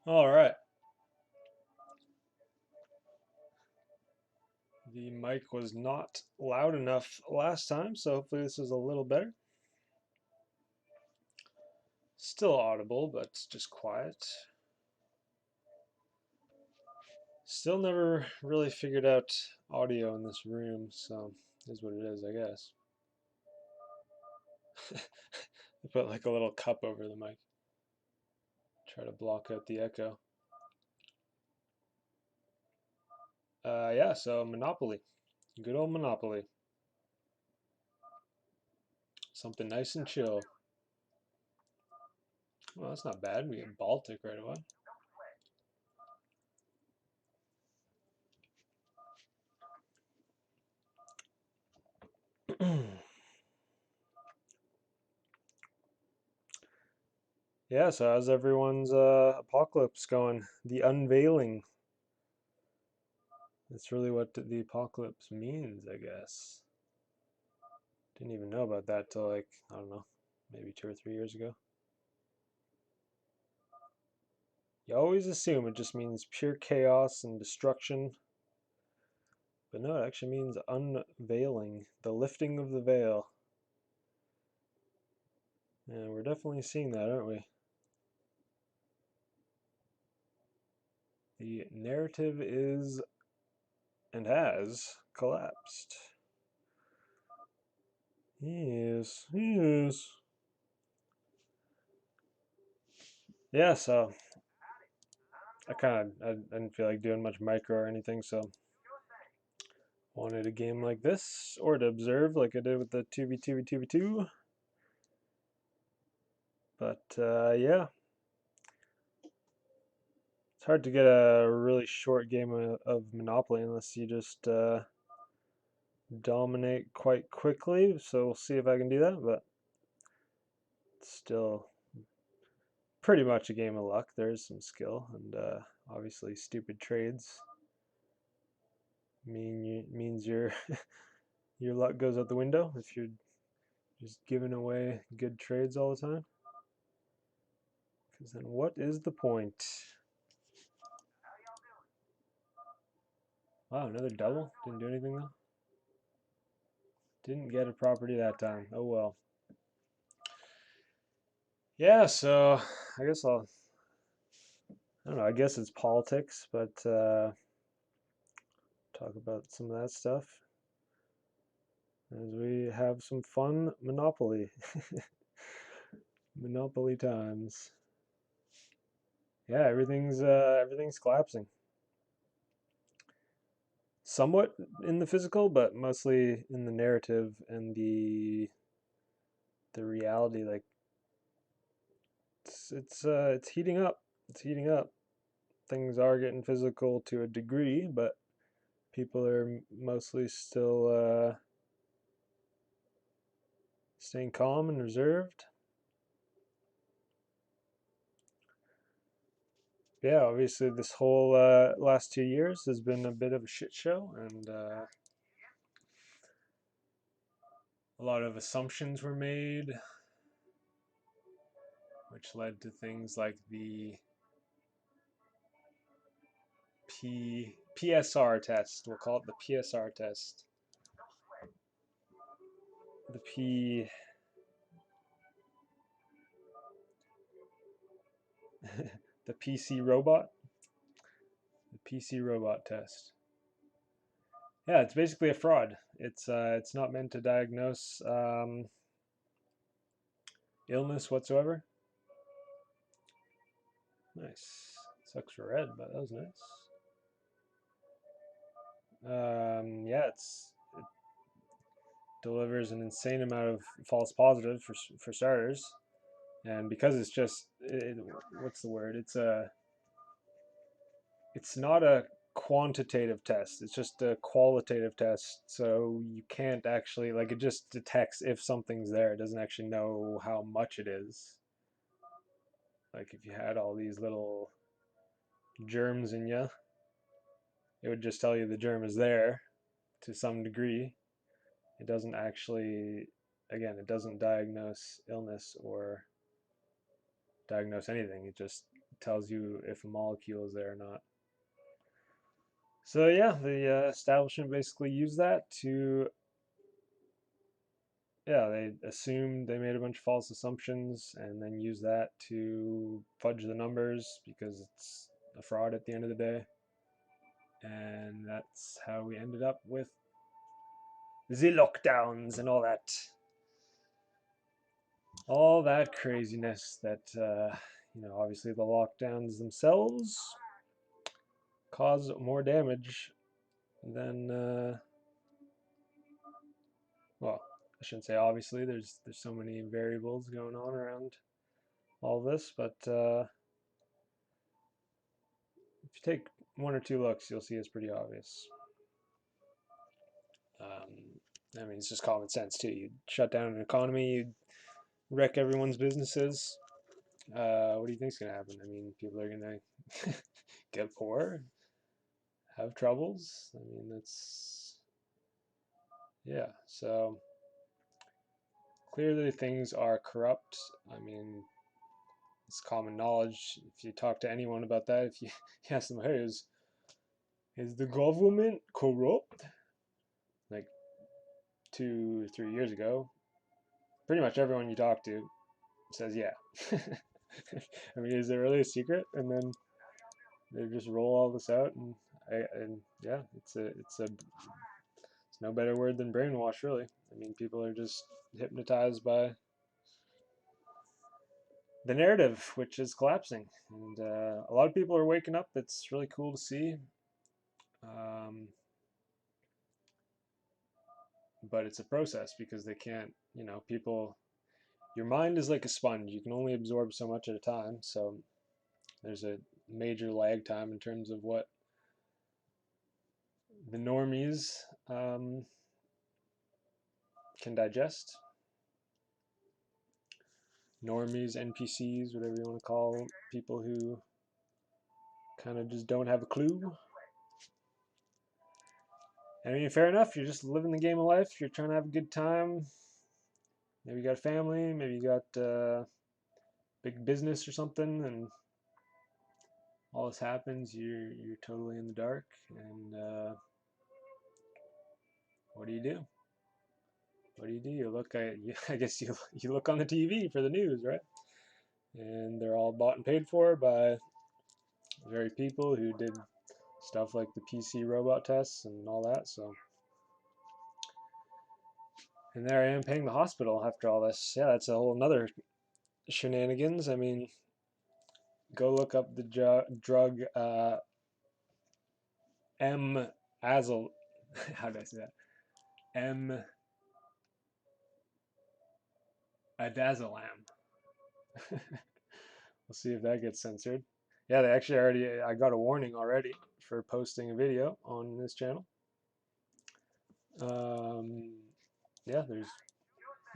All right. The mic was not loud enough last time, so hopefully this is a little better. Still audible, but just quiet. Still never really figured out audio in this room, so is what it is, I guess. I put like a little cup over the mic. Try to block out the echo. Yeah, so Monopoly. Good old Monopoly. Something nice and chill. Well, that's not bad. We get Baltic right away. Yeah, so how's everyone's apocalypse going? The unveiling. That's really what the apocalypse means, I guess. Didn't even know about that till like, I don't know, maybe 2 or 3 years ago. You always assume it just means pure chaos and destruction, but no, it actually means unveiling, the lifting of the veil. And we're definitely seeing that, aren't we? The narrative is and has collapsed. Yes, yes. Yeah, so I didn't feel like doing much micro or anything, so wanted a game like this or to observe like I did with the 2v2v2v2. But yeah, it's hard to get a really short game of Monopoly unless you just dominate quite quickly. So we'll see if I can do that, but it's still pretty much a game of luck. There's some skill and obviously stupid trades means your your luck goes out the window if you're just giving away good trades all the time. Because then what is the point? Wow, another double? Didn't do anything though? Didn't get a property that time. Oh well. Yeah, so I guess I don't know, I guess it's politics, but talk about some of that stuff as we have some fun Monopoly. Monopoly times. Yeah, everything's collapsing. Somewhat in the physical, but mostly in the narrative and the reality. Like it's heating up. It's heating up. Things are getting physical to a degree, but people are mostly still staying calm and reserved. Yeah, obviously this whole last 2 years has been a bit of a shit show, and a lot of assumptions were made, which led to things like the PSR test. We'll call it the PSR test. The the PC robot, the PC robot test. Yeah, it's basically a fraud. It's not meant to diagnose illness whatsoever. Nice. Sucks for red, but that was nice. Yeah, it delivers an insane amount of false positives for starters, and because it's just what's the word? It's not a quantitative test. It's just a qualitative test. So you can't actually like it just detects if something's there. It doesn't actually know how much it is. Like if you had all these little germs in you, it would just tell you the germ is there to some degree. It doesn't actually, again, it doesn't diagnose illness or diagnose anything. It just tells you if a molecule is there or not. So yeah, the establishment basically used that to, yeah, they assumed, they made a bunch of false assumptions and then used that to fudge the numbers because it's a fraud at the end of the day. And that's how we ended up with the lockdowns and all that craziness that, obviously the lockdowns themselves cause more damage than, well, I shouldn't say obviously. There's so many variables going on around all this, but if you take one or two looks, you'll see it's pretty obvious. I mean, it's just common sense too. You shut down an economy, you wreck everyone's businesses. What do you think's gonna happen? I mean, people are gonna get poor, have troubles. I mean, that's, yeah. So clearly things are corrupt. I mean, it's common knowledge. If you talk to anyone about that, if you ask them, hey, is the government corrupt? Like 2 or 3 years ago, pretty much everyone you talk to says yeah. I mean, is there really a secret? And then they just roll all this out, and yeah, it's no better word than brainwash, really. I mean, people are just hypnotized by the narrative, which is collapsing, and a lot of people are waking up. It's really cool to see. Um, but it's a process because they can't, people, your mind is like a sponge. You can only absorb so much at a time. So there's a major lag time in terms of what the normies can digest. Normies, NPCs, whatever you want to call people who kind of just don't have a clue. I mean, fair enough. You're just living the game of life. You're trying to have a good time. Maybe you got a family. Maybe you got big business or something, and all this happens. You're totally in the dark, and what do you do? What do you do? You look at, I guess you look on the TV for the news, right? And they're all bought and paid for by the very people who did stuff like the PC robot tests and all that. So, and there I am paying the hospital after all this. Yeah, that's a whole nother shenanigans. I mean, go look up the drug M Azil. How did I say that? M Adazolam. We'll see if that gets censored. Yeah, they actually already, I got a warning already for posting a video on this channel. Um, yeah, there's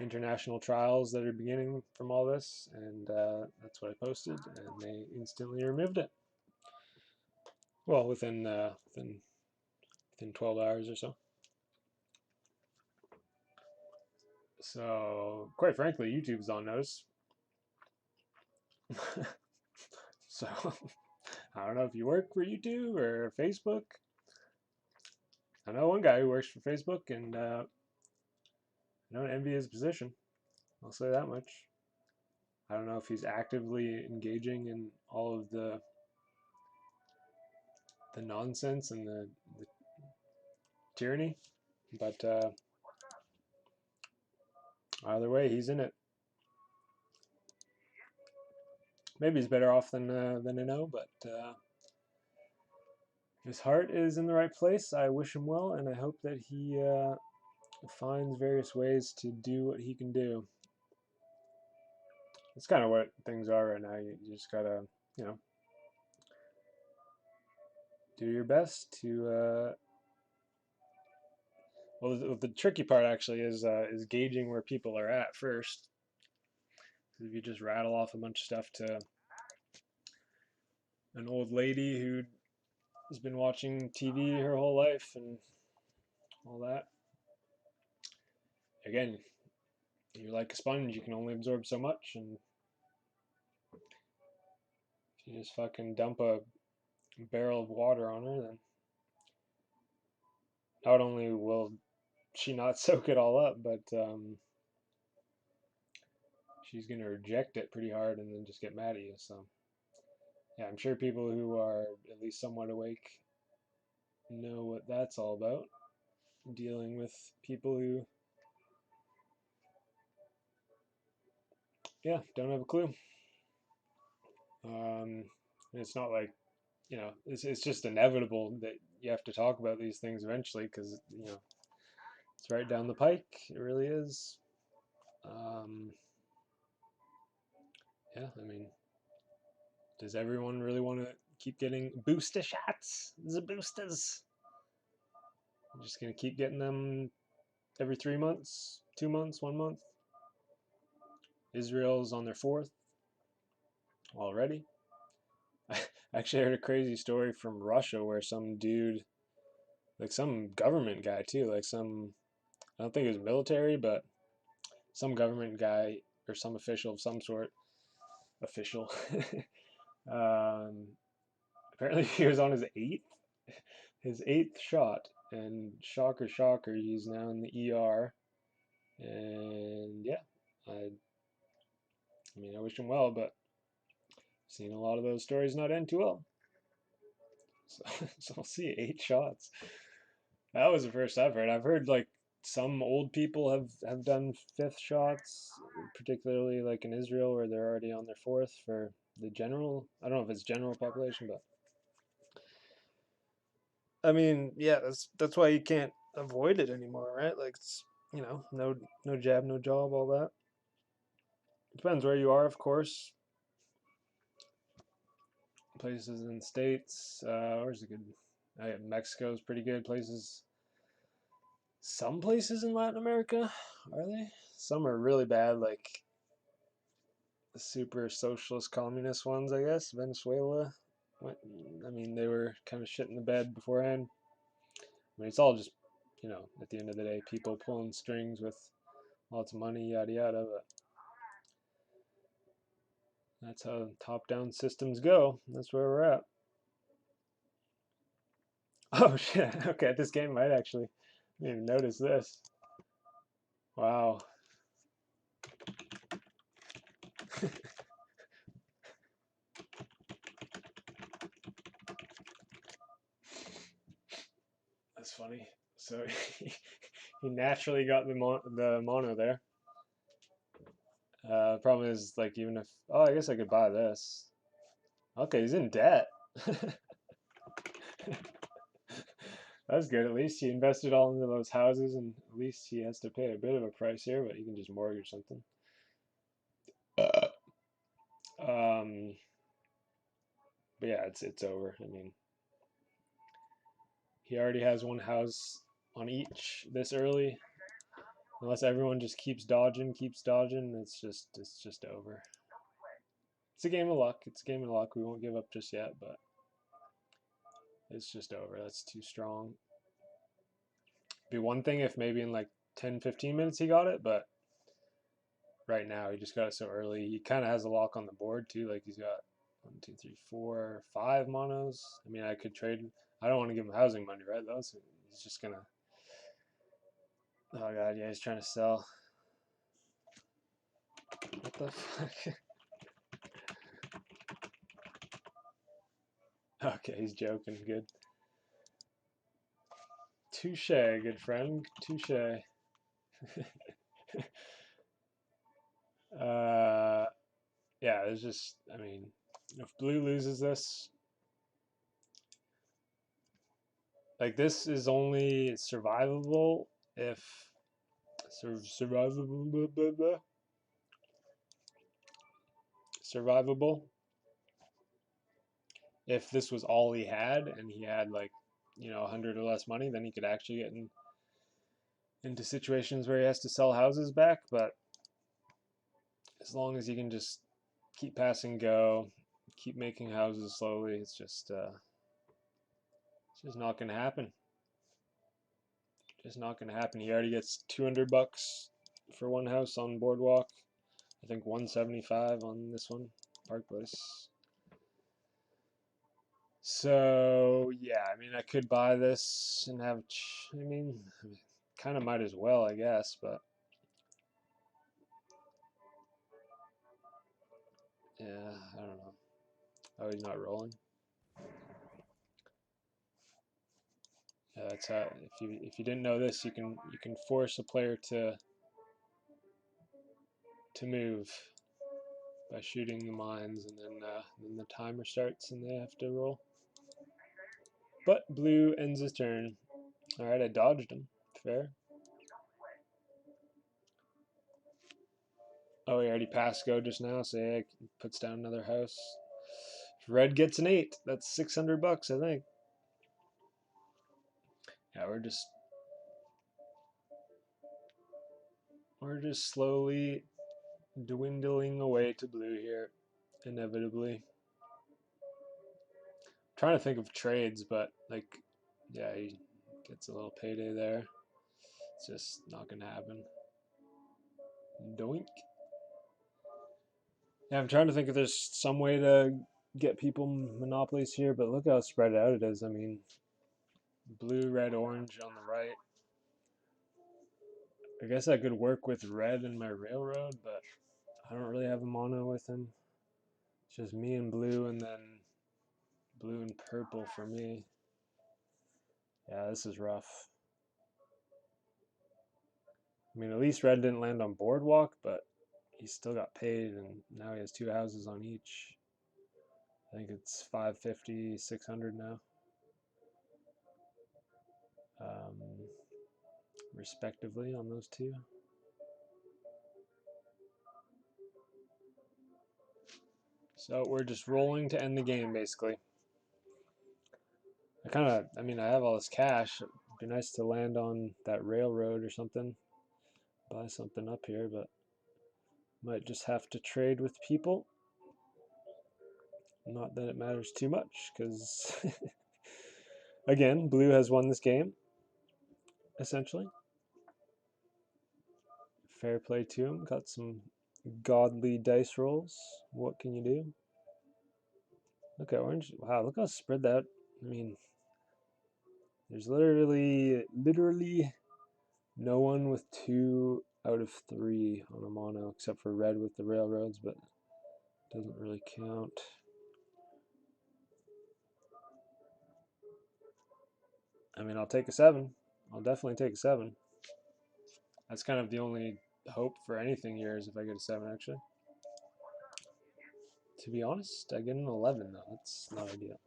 international trials that are beginning from all this, and that's what I posted, and they instantly removed it. Well, within 12 hours or so. So, quite frankly, YouTube's on notice. So, I don't know if you work for YouTube or Facebook. I know one guy who works for Facebook, and I don't envy his position. I'll say that much. I don't know if he's actively engaging in all of the nonsense and the tyranny, but either way, he's in it. Maybe he's better off than I know, but his heart is in the right place. I wish him well, and I hope that he finds various ways to do what he can do. It's kind of what things are right now. You just gotta, you know, do your best to. Well, the tricky part actually is gauging where people are at first. If you just rattle off a bunch of stuff to an old lady who has been watching TV her whole life and all that, again, you're like a sponge. You can only absorb so much, and You just fucking dump a barrel of water on her, then not only will she not soak it all up, but she's gonna reject it pretty hard and then just get mad at you. So yeah, I'm sure people who are at least somewhat awake know what that's all about. Dealing with people who, yeah, don't have a clue. It's not like, it's just inevitable that you have to talk about these things eventually because, it's right down the pike. It really is. Um, yeah, I mean, does everyone really want to keep getting booster shots? The boosters. I'm just going to keep getting them every 3 months, 2 months, 1 month. Israel's on their fourth already. I actually heard a crazy story from Russia where some dude, like some government guy too, like I don't think it was military, but some government guy or some official of some sort, official. um, Apparently he was on his eighth shot, and shocker, shocker, he's now in the ER. And yeah, I mean, I wish him well, but I've seen a lot of those stories not end too well. So, so we'll see. 8 shots. That was the first I've heard. I've heard like some old people have done fifth shots, particularly like in Israel where they're already on their fourth for the general. I don't know if it's general population, but I mean, yeah, that's why you can't avoid it anymore, right? Like it's no jab, no job, all that. Depends where you are, of course. Places in the states, where's it good? Mexico's pretty good. Some places in Latin America, are they? Some are really bad, like the super socialist communist ones, I guess. Venezuela. I mean, they were kind of shit in the bed beforehand. I mean, it's all just, at the end of the day, people pulling strings with lots of money, yada yada. But that's how top-down systems go. That's where we're at. Oh shit! Okay, this game might actually. I didn't even notice this. Wow. That's funny. So he naturally got the mono there. Problem is, like, even if I guess I could buy this. Okay, he's in debt. That's good. At least he invested all into those houses, and at least he has to pay a bit of a price here, but he can just mortgage something. Um, but yeah, it's over. I mean, he already has one house on each this early. Unless everyone just keeps dodging, it's just over. It's a game of luck. It's a game of luck. We won't give up just yet, but it's just over. That's too strong. Be one thing if maybe in like 10, 15 minutes he got it, but right now he just got it so early. He kind of has a lock on the board too. Like he's got 1, 2, 3, 4, 5 monos. I mean, I could trade. I don't want to give him housing money, right? Though, so he's just gonna. Oh god, yeah, he's trying to sell. What the fuck? Okay, he's joking. Good. Touche, good friend. Touche. uh, yeah, there's just. I mean, if blue loses this, like this is only survivable if survivable survivable if this was all he had and he had like 100 or less money, then he could actually get into situations where he has to sell houses back. But as long as he can just keep passing go, keep making houses slowly, it's just not gonna happen. Just not gonna happen. He already gets $200 for one house on Boardwalk. I think 175 on this one, Park Place. So yeah, I mean, I could buy this and have. I mean, kind of might as well, I guess. But yeah, I don't know. Oh, he's not rolling. Yeah, that's how. If you didn't know this, you can force a player to move by shooting the mines, and then the timer starts and they have to roll. But blue ends his turn. All right, I dodged him. Fair. Oh, he already passed go just now, so yeah, puts down another house. Red gets an 8. That's 600 bucks, I think. Yeah, we're just slowly dwindling away to blue here, inevitably. I'm trying to think of trades, but like, yeah, he gets a little payday there. It's just not gonna happen. Doink. Yeah, I'm trying to think if there's some way to get people monopolies here, but look how spread out it is. I mean, blue, red, orange on the right. I guess I could work with red in my railroad, but I don't really have a mono with him. It's just me and blue, and then blue and purple for me. Yeah, this is rough. I mean, at least red didn't land on boardwalk, but he still got paid, and now he has 2 houses on each. I think it's 550, 600 now, um, respectively on those two. So we're just rolling to end the game, basically. I mean, I have all this cash. It'd be nice to land on that railroad or something, buy something up here, but might just have to trade with people. Not that it matters too much, because again, blue has won this game, essentially. Fair play to him. Got some godly dice rolls. What can you do? Look at orange. Wow, look how spread that. I mean, there's literally no one with 2 out of 3 on a mono, except for red with the railroads, but doesn't really count. I mean, I'll take a 7. I'll definitely take a 7. That's kind of the only hope for anything here is if I get a 7, actually. To be honest, I get an 11, though. That's not ideal.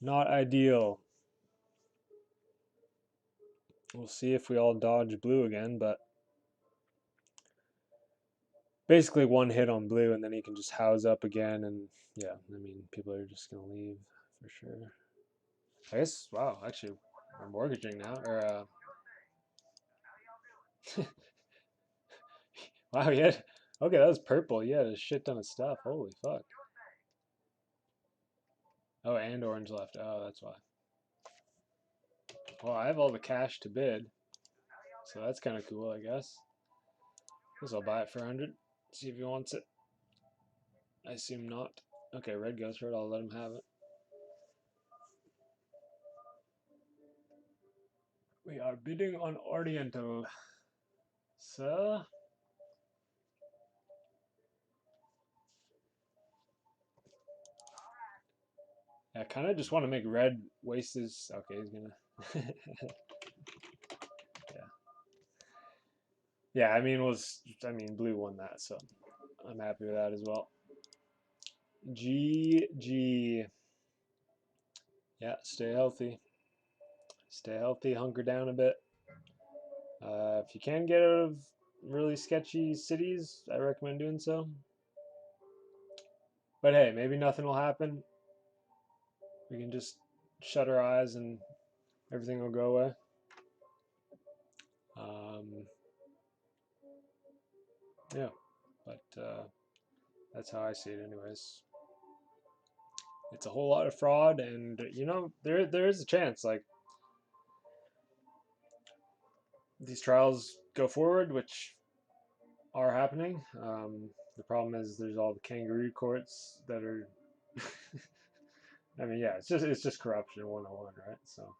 Not ideal. We'll see if we all dodge blue again, but basically one hit on blue, and then he can just house up again, and yeah, I mean, people are just going to leave for sure. I guess, wow, actually, we're mortgaging now, or, wow, he had, okay, that was purple. He had a shit ton of stuff. Holy fuck. Oh, and orange left. Oh, that's why. Well, I have all the cash to bid, so that's kind of cool, I guess. Guess I'll buy it for 100. See if he wants it. I assume not. Okay, red goes for it. I'll let him have it. We are bidding on Oriental. So, I kind of just want to make red waste his. Okay, he's gonna. Yeah. Yeah, I mean, blue won that, so I'm happy with that as well. GG. Yeah, stay healthy. Stay healthy, hunker down a bit. If you can get out of really sketchy cities, I recommend doing so. But hey, maybe nothing will happen. We can just shut our eyes and everything will go away. Yeah, but that's how I see it, anyways. It's a whole lot of fraud, and there is a chance like these trials go forward, which are happening. The problem is there's all the kangaroo courts that are. I mean, yeah, it's just corruption 101, right? So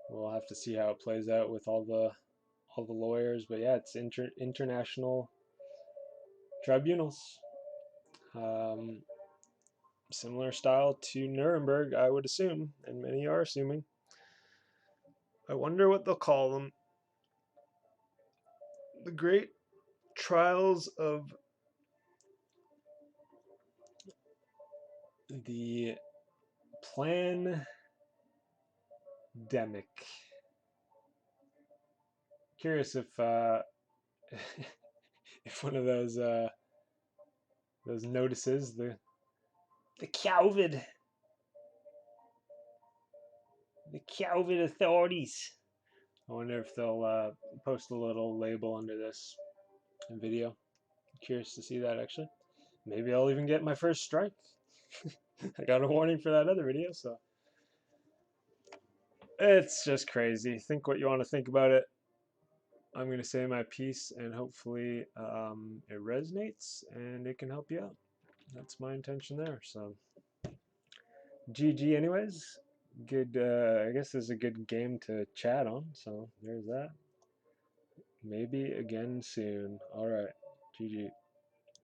we'll have to see how it plays out with all the lawyers. But yeah, it's international tribunals. Um, Similar style to Nuremberg, I would assume, and many are assuming. I wonder what they'll call them. The Great Trials of the Plandemic. Curious if if one of those notices the COVID authorities. I wonder if they'll post a little label under this video. Curious to see that actually. Maybe I'll even get my first strike. I got a warning for that other video, so it's just crazy. Think what you want to think about it. I'm going to say my piece, and hopefully it resonates and it can help you out. That's my intention there. So, GG, anyways. Good. I guess this is a good game to chat on. So there's that. Maybe again soon. All right. GG.